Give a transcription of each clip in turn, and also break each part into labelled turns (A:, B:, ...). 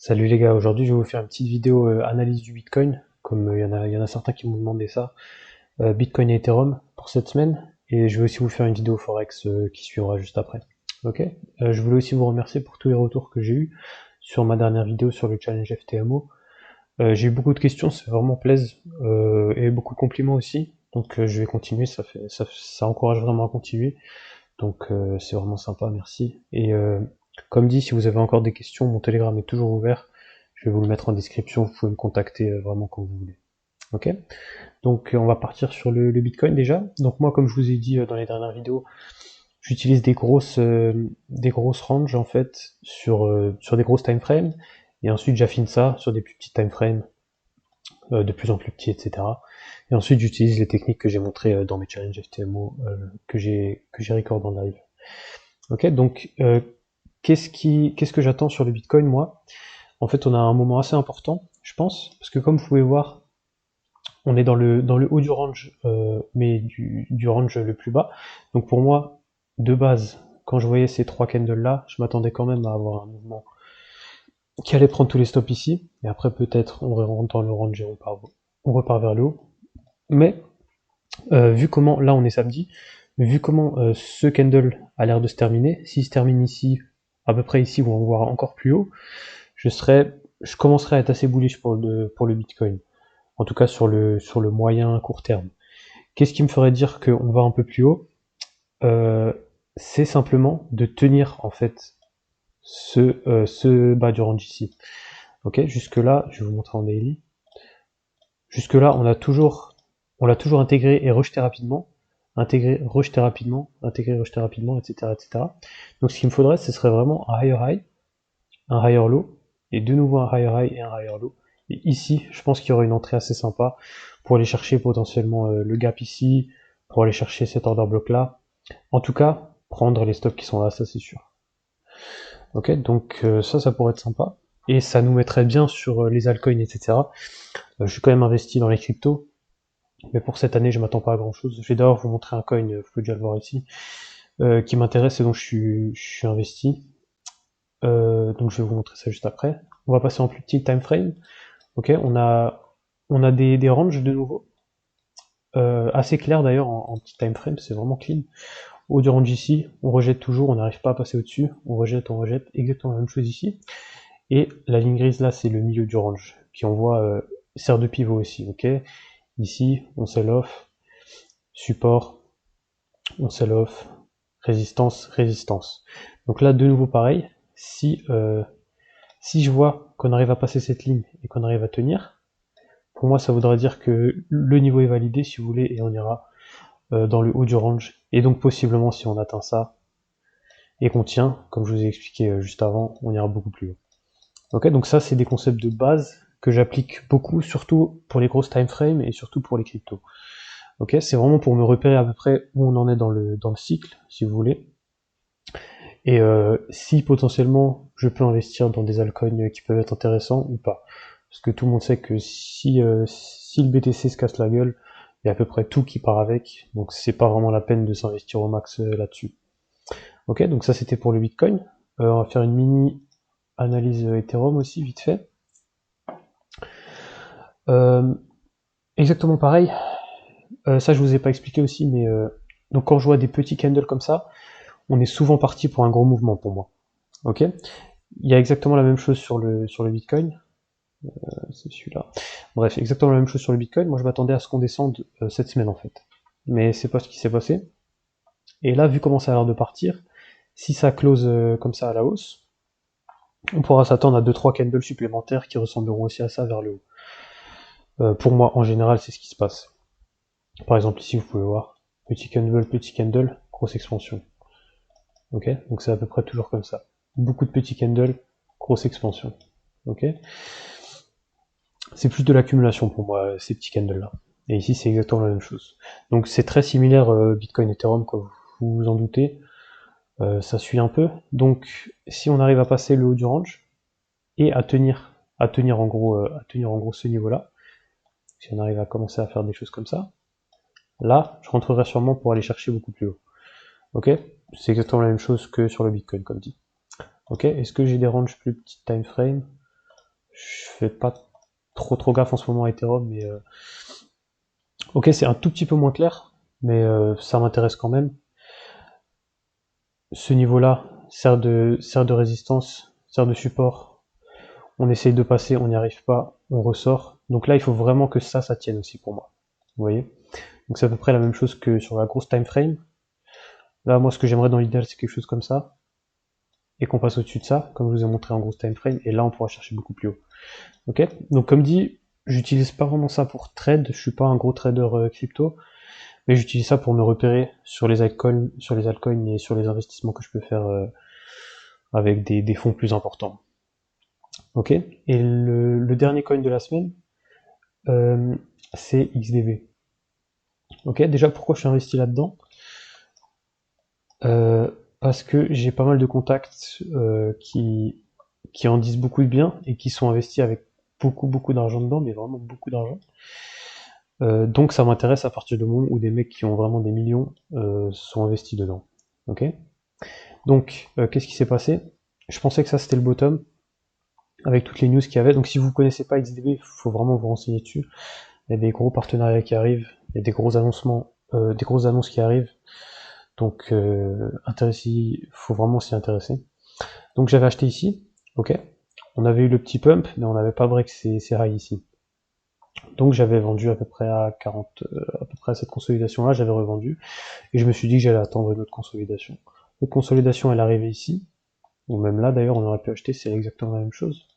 A: Salut les gars, aujourd'hui je vais vous faire une petite vidéo analyse du Bitcoin, comme il y en a certains qui m'ont demandé ça, Bitcoin et Ethereum pour cette semaine, et je vais aussi vous faire une vidéo Forex qui suivra juste après. Ok. Je voulais aussi vous remercier pour tous les retours que j'ai eu sur ma dernière vidéo sur le challenge FTMO. J'ai eu beaucoup de questions, c'est vraiment plaise, et beaucoup de compliments aussi, donc je vais continuer, ça encourage vraiment à continuer, donc c'est vraiment sympa, merci. Et comme dit, si vous avez encore des questions, mon Telegram est toujours ouvert. Je vais vous le mettre en description, vous pouvez me contacter vraiment quand vous voulez. Ok. Donc on va partir sur le Bitcoin déjà. Donc moi, comme je vous ai dit dans les dernières vidéos, j'utilise des grosses ranges en fait sur des grosses time frames. Et ensuite j'affine ça sur des plus petits time frames, de plus en plus petits, etc. Et ensuite j'utilise les techniques que j'ai montrées dans mes challenges FTMO que j'ai record en live. Ok, donc qu'est-ce que j'attends sur le Bitcoin, moi? En fait, on a un moment assez important, je pense, parce que comme vous pouvez voir, on est dans le haut du range, mais du range le plus bas. Donc pour moi, de base, quand je voyais ces trois candles là, je m'attendais quand même à avoir un mouvement qui allait prendre tous les stops ici, et après peut-être on rentre dans le range et on repart vers le haut. Mais vu comment, là on est samedi, vu comment ce candle a l'air de se terminer, s'il se termine ici, à peu près ici, ou on va voir encore plus haut, je commencerai à être assez bullish pour le Bitcoin. En tout cas sur le moyen court terme. Qu'est-ce qui me ferait dire qu'on va un peu plus haut? Euh, c'est simplement de tenir en fait ce bas du range ici. Ok, jusque là, je vais vous montrer en daily. Jusque là, on l'a toujours intégré et rejeté rapidement, intégré, rejeté rapidement, intégré, rejeté rapidement, etc., etc. Donc ce qu'il me faudrait, ce serait vraiment un higher high, un higher low, et de nouveau un higher high et un higher low. Et ici, je pense qu'il y aura une entrée assez sympa pour aller chercher potentiellement le gap ici, pour aller chercher cet order block là. En tout cas, prendre les stops qui sont là, ça c'est sûr. Ok, donc ça pourrait être sympa. Et ça nous mettrait bien sur les altcoins, etc. Je suis quand même investi dans les cryptos, mais pour cette année, je m'attends pas à grand chose. Je vais d'abord vous montrer un coin, vous pouvez déjà le voir ici, qui m'intéresse et dont je suis investi. Donc je vais vous montrer ça juste après. On va passer en plus petit time frame. Ok, on a des ranges de nouveau, assez clairs d'ailleurs en petit time frame, c'est vraiment clean. Haut du range ici, on rejette toujours, on n'arrive pas à passer au-dessus, on rejette, exactement la même chose ici. Et la ligne grise là, c'est le milieu du range, qui on voit sert de pivot aussi. Ok, ici on sell off, support, on sell off, résistance, résistance. Donc là de nouveau pareil, si je vois qu'on arrive à passer cette ligne et qu'on arrive à tenir, pour moi ça voudrait dire que le niveau est validé si vous voulez et on ira dans le haut du range. Et donc possiblement si on atteint ça et qu'on tient, comme je vous ai expliqué juste avant, on ira beaucoup plus haut. Ok, donc ça c'est des concepts de base que j'applique beaucoup, surtout pour les grosses time frames et surtout pour les cryptos. Ok, c'est vraiment pour me repérer à peu près où on en est dans le cycle, si vous voulez. Et si potentiellement je peux investir dans des altcoins qui peuvent être intéressants ou pas. Parce que tout le monde sait que si le BTC se casse la gueule, il y a à peu près tout qui part avec, donc c'est pas vraiment la peine de s'investir au max là-dessus. Ok, donc ça c'était pour le Bitcoin. On va faire une mini analyse Ethereum aussi, vite fait. Euh, exactement pareil. Ça je vous ai pas expliqué aussi, mais donc quand je vois des petits candles comme ça, on est souvent parti pour un gros mouvement pour moi. Ok. Il y a exactement la même chose sur le Bitcoin. C'est celui-là. Bref, exactement la même chose sur le Bitcoin. Moi, je m'attendais à ce qu'on descende cette semaine en fait. Mais c'est pas ce qui s'est passé. Et là, vu comment ça a l'air de partir, si ça close comme ça à la hausse, on pourra s'attendre à 2-3 candles supplémentaires qui ressembleront aussi à ça vers le haut. Pour moi, en général, c'est ce qui se passe. Par exemple, ici, vous pouvez voir petit candle, grosse expansion. Ok, donc c'est à peu près toujours comme ça. Beaucoup de petits candles, grosse expansion. Ok, c'est plus de l'accumulation pour moi, ces petits candles là. Et ici, c'est exactement la même chose. Donc c'est très similaire Bitcoin Ethereum, quoi, vous vous en doutez. Ça suit un peu. Donc si on arrive à passer le haut du range et à tenir en gros ce niveau-là, si on arrive à commencer à faire des choses comme ça, là, je rentrerai sûrement pour aller chercher beaucoup plus haut. Ok, c'est exactement la même chose que sur le Bitcoin, comme dit. Ok, est-ce que j'ai des ranges plus petites time frame? Je fais pas trop gaffe en ce moment à Ethereum, mais ok, c'est un tout petit peu moins clair, mais ça m'intéresse quand même. Ce niveau-là sert de résistance, sert de support. On essaye de passer, on n'y arrive pas, on ressort. Donc là, il faut vraiment que ça tienne aussi pour moi. Vous voyez? Donc c'est à peu près la même chose que sur la grosse time frame. Là, moi, ce que j'aimerais dans l'idéal, c'est quelque chose comme ça, et qu'on passe au-dessus de ça, comme je vous ai montré en grosse time frame, et là, on pourra chercher beaucoup plus haut. Ok? Donc comme dit, j'utilise pas vraiment ça pour trade, je suis pas un gros trader crypto, mais j'utilise ça pour me repérer sur les altcoins et sur les investissements que je peux faire avec des fonds plus importants. Ok? Et le dernier coin de la semaine, euh, c'est XDV. Ok? Déjà, pourquoi je suis investi là-dedans? Parce que j'ai pas mal de contacts qui en disent beaucoup de bien et qui sont investis avec beaucoup d'argent dedans, mais vraiment beaucoup d'argent. Donc ça m'intéresse à partir du moment où des mecs qui ont vraiment des millions sont investis dedans. Ok? Donc qu'est-ce qui s'est passé? Je pensais que ça c'était le bottom avec toutes les news qu'il y avait. Donc si vous connaissez pas XDB, il faut vraiment vous renseigner dessus. Il y a des gros partenariats qui arrivent, il y a des gros annoncements, des grosses annonces qui arrivent. Donc faut vraiment s'y intéresser. Donc j'avais acheté ici, ok. On avait eu le petit pump, mais on n'avait pas break ces highs ici. Donc j'avais vendu à peu près à 40, à peu près à cette consolidation-là, j'avais revendu, et je me suis dit que j'allais attendre une autre consolidation. L'autre consolidation, elle est arrivée ici, ou même là d'ailleurs, on aurait pu acheter, c'est exactement la même chose.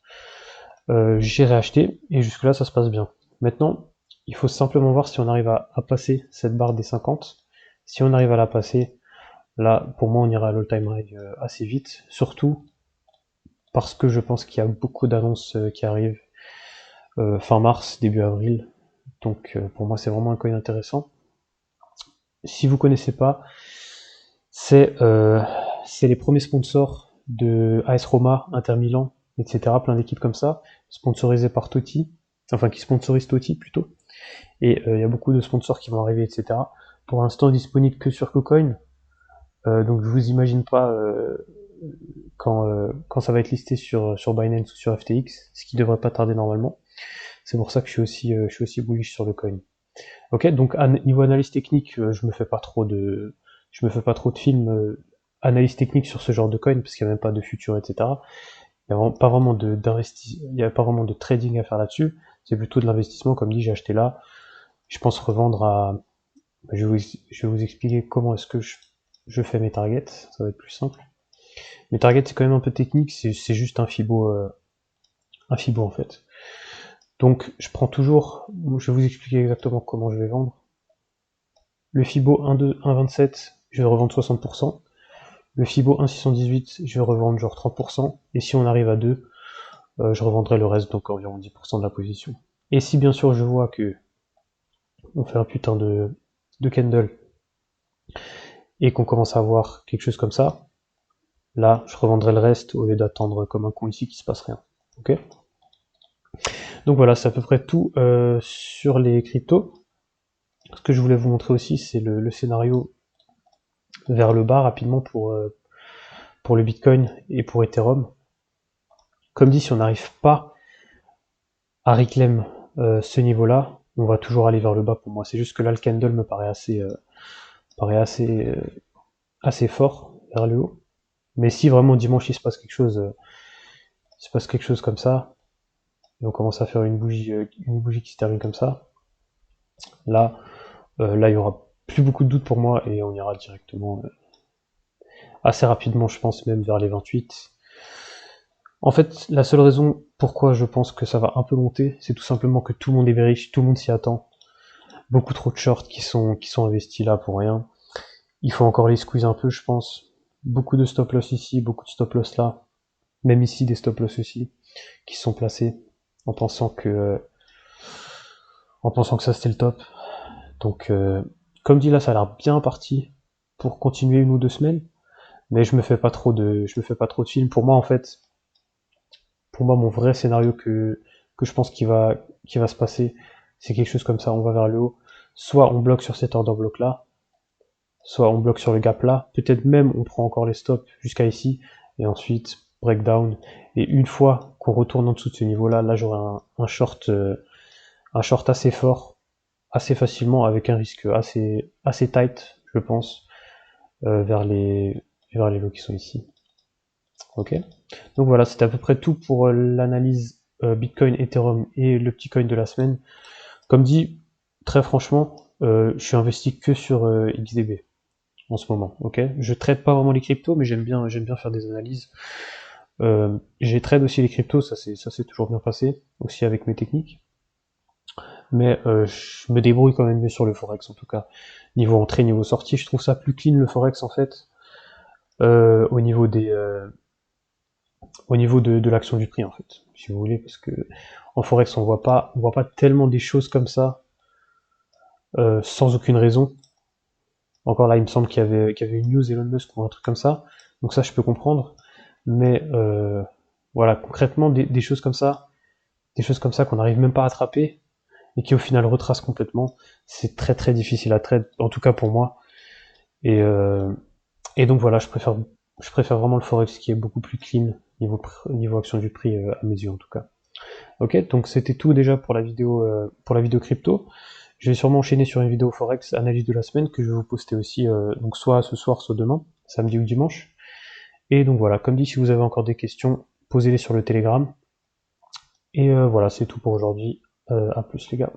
A: J'ai réacheté, et jusque-là, ça se passe bien. Maintenant, il faut simplement voir si on arrive à passer cette barre des 50. Si on arrive à la passer, là, pour moi, on ira à l'all-time high assez vite, surtout parce que je pense qu'il y a beaucoup d'annonces qui arrivent fin mars, début avril. Donc pour moi, c'est vraiment un coin intéressant. Si vous connaissez pas, c'est les premiers sponsors de AS Roma, Inter Milan, etc. Plein d'équipes comme ça, sponsorisées par Totti, enfin qui sponsorisent Totti plutôt. Et il y a beaucoup de sponsors qui vont arriver, etc. Pour l'instant, disponible que sur KuCoin. Donc je vous imagine pas quand ça va être listé sur Binance ou sur FTX, ce qui devrait pas tarder normalement. C'est pour ça que je suis aussi bullish sur le coin. Ok, donc niveau analyse technique, je me fais pas trop de films analyse technique sur ce genre de coin parce qu'il n'y a même pas de futur, etc. Il n'y a pas vraiment il y a pas vraiment de trading à faire là-dessus. C'est plutôt de l'investissement, comme dit, j'ai acheté là. Je pense revendre à. Je vais vous expliquer comment est-ce que je fais mes targets. Ça va être plus simple. Mes targets, c'est quand même un peu technique. C'est juste un Fibo en fait. Donc, je prends toujours. Je vais vous expliquer exactement comment je vais vendre. Le Fibo 1,2, 1,27, je vais revendre 60%. Le Fibo 1,618, je vais revendre genre 30%. Et si on arrive à 2, je revendrai le reste, donc environ 10% de la position. Et si bien sûr je vois que on fait un putain de candle et qu'on commence à avoir quelque chose comme ça, là je revendrai le reste au lieu d'attendre comme un con ici qu'il se passe rien. Ok? Donc voilà, c'est à peu près tout sur les cryptos. Ce que je voulais vous montrer aussi, c'est le scénario vers le bas rapidement pour le Bitcoin et pour Ethereum. Comme dit, si on n'arrive pas à reclaim ce niveau-là, on va toujours aller vers le bas pour moi. C'est juste que là, le candle me paraît assez fort vers le haut. Mais si vraiment dimanche il se passe quelque chose comme ça, et on commence à faire une bougie qui se termine comme ça, là il y aura plus beaucoup de doutes pour moi et on ira directement assez rapidement, je pense même vers les 28. En fait, la seule raison pourquoi je pense que ça va un peu monter, c'est tout simplement que tout le monde est riche, tout le monde s'y attend. Beaucoup trop de shorts qui sont investis là pour rien. Il faut encore les squeeze un peu, je pense. Beaucoup de stop loss ici, beaucoup de stop loss là. Même ici, des stop loss aussi, qui sont placés en pensant que ça c'était le top. Donc, comme dit là, ça a l'air bien parti pour continuer 1 ou 2 semaines. Mais je me fais pas trop de films. Pour moi, en fait, mon vrai scénario que je pense qui va se passer, c'est quelque chose comme ça. On va vers le haut. Soit on bloque sur cet order block là, soit on bloque sur le gap là. Peut-être même on prend encore les stops jusqu'à ici et ensuite breakdown. Et une fois qu'on retourne en dessous de ce niveau-là, là j'aurai un short assez fort, assez facilement, avec un risque assez tight, je pense, vers les lots qui sont ici. Ok. Donc voilà, c'était à peu près tout pour l'analyse Bitcoin, Ethereum et le petit coin de la semaine. Comme dit, très franchement, je suis investi que sur XDB en ce moment. Ok. Je traite pas vraiment les cryptos, mais j'aime bien faire des analyses. J'ai trade aussi les cryptos, ça s'est toujours bien passé, aussi avec mes techniques. Mais je me débrouille quand même mieux sur le forex en tout cas. Niveau entrée, niveau sortie, je trouve ça plus clean le forex en fait, au niveau de l'action du prix en fait, si vous voulez, parce que en forex on voit pas tellement des choses comme ça sans aucune raison. Encore là, il me semble qu'il y avait une news Elon Musk ou un truc comme ça, donc ça je peux comprendre. Mais voilà, concrètement des choses comme ça, qu'on n'arrive même pas à attraper et qui au final retracent complètement, c'est très très difficile à trade, en tout cas pour moi. Et, euh, et donc voilà, je préfère vraiment le forex qui est beaucoup plus clean niveau action du prix à mes yeux en tout cas. Ok, donc c'était tout déjà pour la vidéo crypto. Je vais sûrement enchaîner sur une vidéo forex analyse de la semaine que je vais vous poster aussi, donc soit ce soir, soit demain, samedi ou dimanche. Et donc voilà, comme dit, si vous avez encore des questions, posez-les sur le Telegram. Et voilà, c'est tout pour aujourd'hui. À plus les gars.